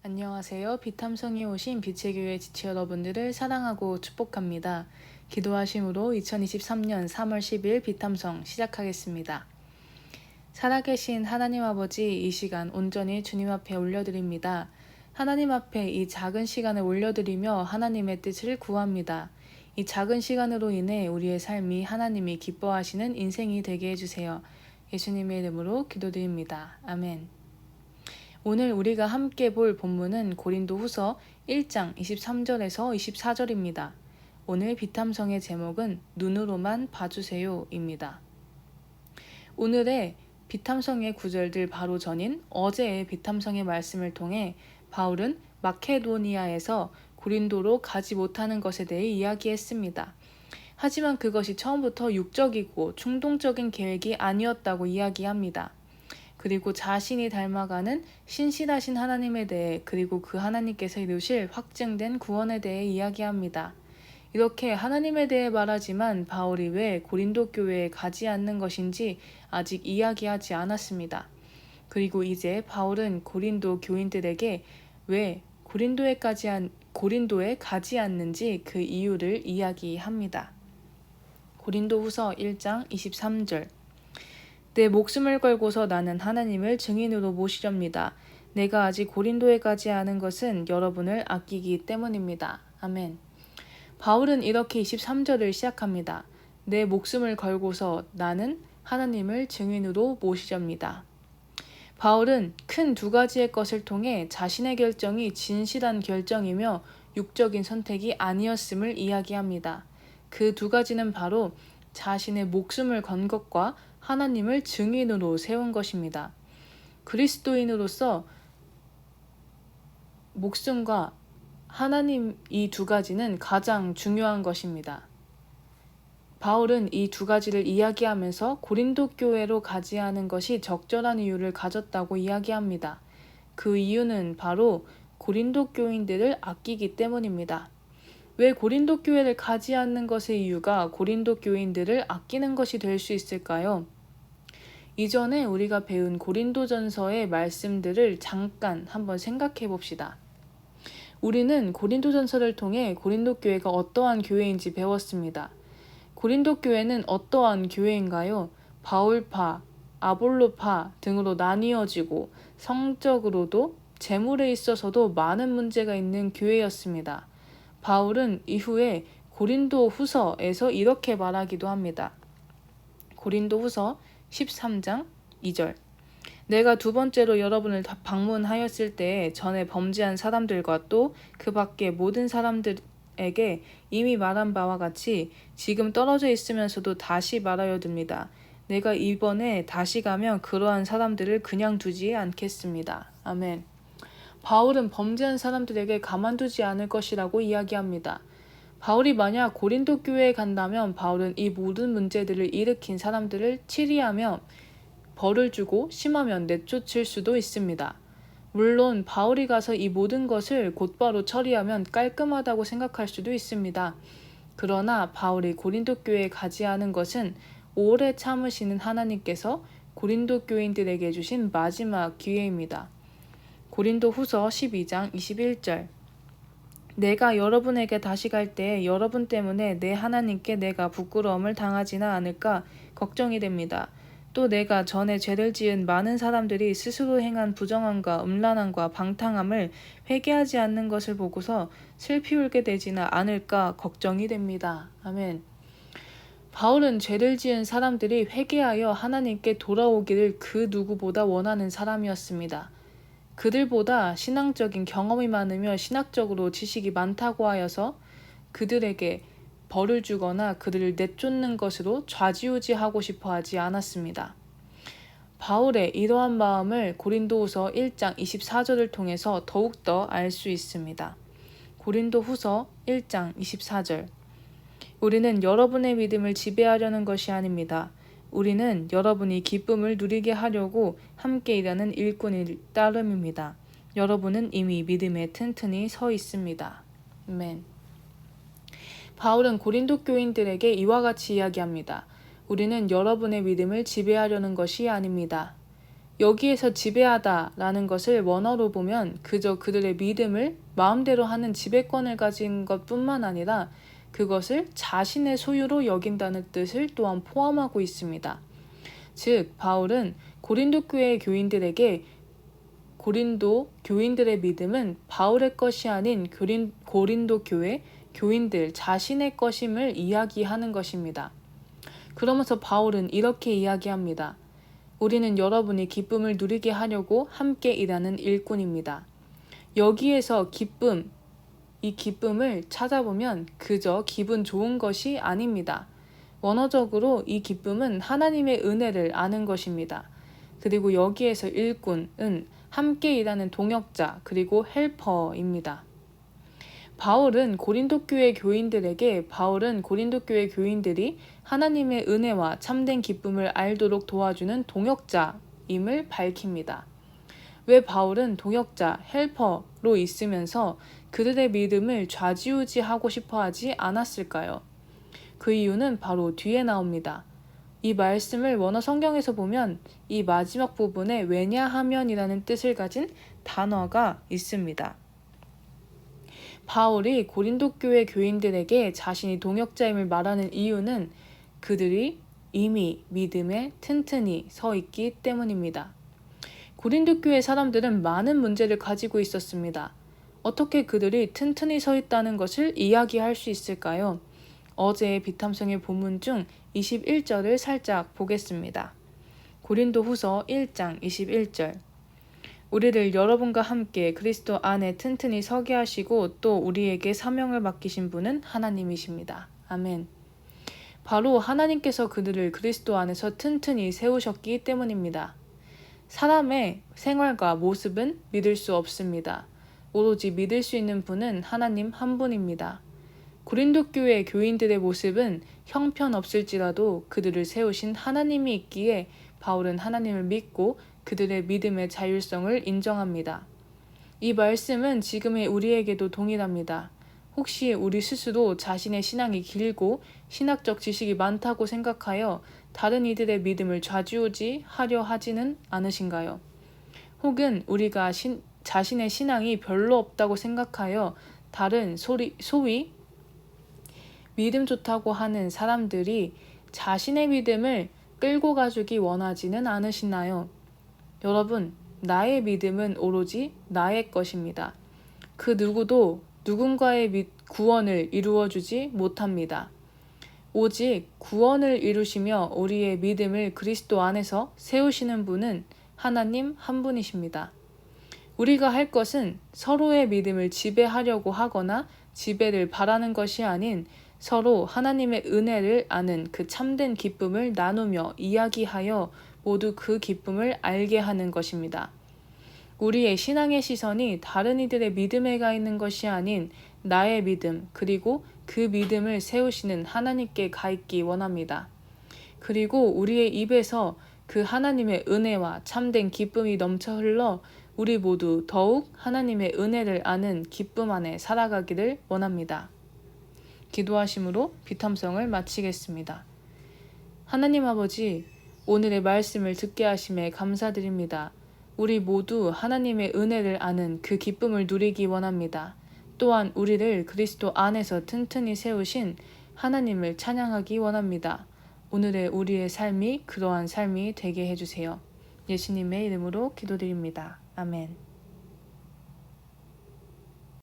안녕하세요. 비탐성에 오신 빛의 교회 지체 여러분들을 사랑하고 축복합니다. 기도하심으로 2023년 3월 10일 비탐성 시작하겠습니다. 살아계신 하나님 아버지, 이 시간 온전히 주님 앞에 올려드립니다. 하나님 앞에 이 작은 시간을 올려드리며 하나님의 뜻을 구합니다. 이 작은 시간으로 인해 우리의 삶이 하나님이 기뻐하시는 인생이 되게 해주세요. 예수님의 이름으로 기도드립니다. 아멘. 오늘 우리가 함께 볼 본문은 고린도후서 1장 23절에서 24절입니다. 오늘 비탐성의 제목은 눈으로만 봐주세요입니다. 오늘의 비탐성의 구절들 바로 전인 어제의 비탐성의 말씀을 통해 바울은 마케도니아에서 고린도로 가지 못하는 것에 대해 이야기했습니다. 하지만 그것이 처음부터 육적이고 충동적인 계획이 아니었다고 이야기합니다. 그리고 자신이 닮아가는 신실하신 하나님에 대해, 그리고 그 하나님께서 이루실 확증된 구원에 대해 이야기합니다. 이렇게 하나님에 대해 말하지만 바울이 왜 고린도 교회에 가지 않는 것인지 아직 이야기하지 않았습니다. 그리고 이제 바울은 고린도 교인들에게 왜 고린도에 가지 않는지 그 이유를 이야기합니다. 고린도후서 1장 23절. 내 목숨을 걸고서 나는 하나님을 증인으로 모시렵니다. 내가 아직 고린도에 가지 않은 것은 여러분을 아끼기 때문입니다. 아멘. 바울은 이렇게 23절을 시작합니다. 내 목숨을 걸고서 나는 하나님을 증인으로 모시렵니다. 바울은 큰 두 가지의 것을 통해 자신의 결정이 진실한 결정이며 육적인 선택이 아니었음을 이야기합니다. 그 두 가지는 바로 자신의 목숨을 건 것과 하나님을 증인으로 세운 것입니다. 그리스도인으로서 목숨과 하나님, 이 두 가지는 가장 중요한 것입니다. 바울은 이 두 가지를 이야기하면서 고린도 교회로 가지 않은 것이 적절한 이유를 가졌다고 이야기합니다. 그 이유는 바로 고린도 교인들을 아끼기 때문입니다. 왜 고린도 교회를 가지 않는 것의 이유가 고린도 교인들을 아끼는 것이 될 수 있을까요? 이전에 우리가 배운 고린도전서의 말씀들을 잠깐 한번 생각해 봅시다. 우리는 고린도전서를 통해 고린도 교회가 어떠한 교회인지 배웠습니다. 고린도 교회는 어떠한 교회인가요? 바울파, 아볼로파 등으로 나뉘어지고 성적으로도 재물에 있어서도 많은 문제가 있는 교회였습니다. 바울은 이후에 고린도 후서에서 이렇게 말하기도 합니다. 고린도 후서 13장 2절. 내가 두 번째로 여러분을 방문하였을 때 전에 범죄한 사람들과 또 그 밖의 모든 사람들에게 이미 말한 바와 같이 지금 떨어져 있으면서도 다시 말하여 듭니다. 내가 이번에 다시 가면 그러한 사람들을 그냥 두지 않겠습니다. 아멘. 바울은 범죄한 사람들에게 가만두지 않을 것이라고 이야기합니다. 바울이 만약 고린도 교회에 간다면 바울은 이 모든 문제들을 일으킨 사람들을 치리하며 벌을 주고 심하면 내쫓을 수도 있습니다. 물론 바울이 가서 이 모든 것을 곧바로 처리하면 깔끔하다고 생각할 수도 있습니다. 그러나 바울이 고린도 교회에 가지 않은 것은 오래 참으시는 하나님께서 고린도 교인들에게 주신 마지막 기회입니다. 고린도 후서 12장 21절. 내가 여러분에게 다시 갈 때 여러분 때문에 내 하나님께 내가 부끄러움을 당하지는 않을까 걱정이 됩니다. 또 내가 전에 죄를 지은 많은 사람들이 스스로 행한 부정함과 음란함과 방탕함을 회개하지 않는 것을 보고서 슬피 울게 되지는 않을까 걱정이 됩니다. 아멘. 바울은 죄를 지은 사람들이 회개하여 하나님께 돌아오기를 그 누구보다 원하는 사람이었습니다. 그들보다 신앙적인 경험이 많으며 신학적으로 지식이 많다고 하여서 그들에게 벌을 주거나 그들을 내쫓는 것으로 좌지우지하고 싶어 하지 않았습니다. 바울의 이러한 마음을 고린도후서 1장 24절을 통해서 더욱더 알 수 있습니다. 고린도후서 1장 24절. 우리는 여러분의 믿음을 지배하려는 것이 아닙니다. 우리는 여러분이 기쁨을 누리게 하려고 함께 일하는 일꾼일 따름입니다. 여러분은 이미 믿음에 튼튼히 서 있습니다. 아멘. 바울은 고린도 교인들에게 이와 같이 이야기합니다. 우리는 여러분의 믿음을 지배하려는 것이 아닙니다. 여기에서 지배하다라는 것을 원어로 보면 그저 그들의 믿음을 마음대로 하는 지배권을 가진 것뿐만 아니라 그것을 자신의 소유로 여긴다는 뜻을 또한 포함하고 있습니다. 즉, 바울은 고린도 교회 교인들에게 고린도 교인들의 믿음은 바울의 것이 아닌 고린도 교회 교인들 자신의 것임을 이야기하는 것입니다. 그러면서 바울은 이렇게 이야기합니다. 우리는 여러분이 기쁨을 누리게 하려고 함께 일하는 일꾼입니다. 여기에서 이 기쁨을 찾아보면 그저 기분 좋은 것이 아닙니다. 원어적으로 이 기쁨은 하나님의 은혜를 아는 것입니다. 그리고 여기에서 일꾼은 함께 일하는 동역자 그리고 헬퍼입니다. 바울은 고린도 교회 교인들이 하나님의 은혜와 참된 기쁨을 알도록 도와주는 동역자임을 밝힙니다. 왜 바울은 동역자, 헬퍼로 있으면서 그들의 믿음을 좌지우지하고 싶어 하지 않았을까요? 그 이유는 바로 뒤에 나옵니다. 이 말씀을 원어 성경에서 보면 이 마지막 부분에 왜냐하면이라는 뜻을 가진 단어가 있습니다. 바울이 고린도 교회 교인들에게 자신이 동역자임을 말하는 이유는 그들이 이미 믿음에 튼튼히 서 있기 때문입니다. 고린도 교회 사람들은 많은 문제를 가지고 있었습니다. 어떻게 그들이 튼튼히 서 있다는 것을 이야기할 수 있을까요? 어제의 비탐성의 본문 중 21절을 살짝 보겠습니다. 고린도 후서 1장 21절. 우리를 여러분과 함께 그리스도 안에 튼튼히 서게 하시고 또 우리에게 사명을 맡기신 분은 하나님이십니다. 아멘. 바로 하나님께서 그들을 그리스도 안에서 튼튼히 세우셨기 때문입니다. 사람의 생활과 모습은 믿을 수 없습니다. 오로지 믿을 수 있는 분은 하나님 한 분입니다. 고린도 교회 교인들의 모습은 형편없을지라도 그들을 세우신 하나님이 있기에 바울은 하나님을 믿고 그들의 믿음의 자율성을 인정합니다. 이 말씀은 지금의 우리에게도 동일합니다. 혹시 우리 스스로 자신의 신앙이 길고 신학적 지식이 많다고 생각하여 다른 이들의 믿음을 좌지우지하려 하지는 않으신가요? 혹은 우리가 자신의 신앙이 별로 없다고 생각하여 다른 소위 믿음 좋다고 하는 사람들이 자신의 믿음을 끌고 가주기 원하지는 않으시나요? 여러분, 나의 믿음은 오로지 나의 것입니다. 그 누구도 누군가의 구원을 이루어주지 못합니다. 오직 구원을 이루시며 우리의 믿음을 그리스도 안에서 세우시는 분은 하나님 한 분이십니다. 우리가 할 것은 서로의 믿음을 지배하려고 하거나 지배를 바라는 것이 아닌 서로 하나님의 은혜를 아는 그 참된 기쁨을 나누며 이야기하여 모두 그 기쁨을 알게 하는 것입니다. 우리의 신앙의 시선이 다른 이들의 믿음에 가 있는 것이 아닌 나의 믿음 그리고 그 믿음을 세우시는 하나님께 가 있기 원합니다. 그리고 우리의 입에서 그 하나님의 은혜와 참된 기쁨이 넘쳐 흘러 우리 모두 더욱 하나님의 은혜를 아는 기쁨 안에 살아가기를 원합니다. 기도하심으로 비탐성을 마치겠습니다. 하나님 아버지, 오늘의 말씀을 듣게 하심에 감사드립니다. 우리 모두 하나님의 은혜를 아는 그 기쁨을 누리기 원합니다. 또한 우리를 그리스도 안에서 튼튼히 세우신 하나님을 찬양하기 원합니다. 오늘의 우리의 삶이 그러한 삶이 되게 해주세요. 예수님의 이름으로 기도드립니다. 아멘.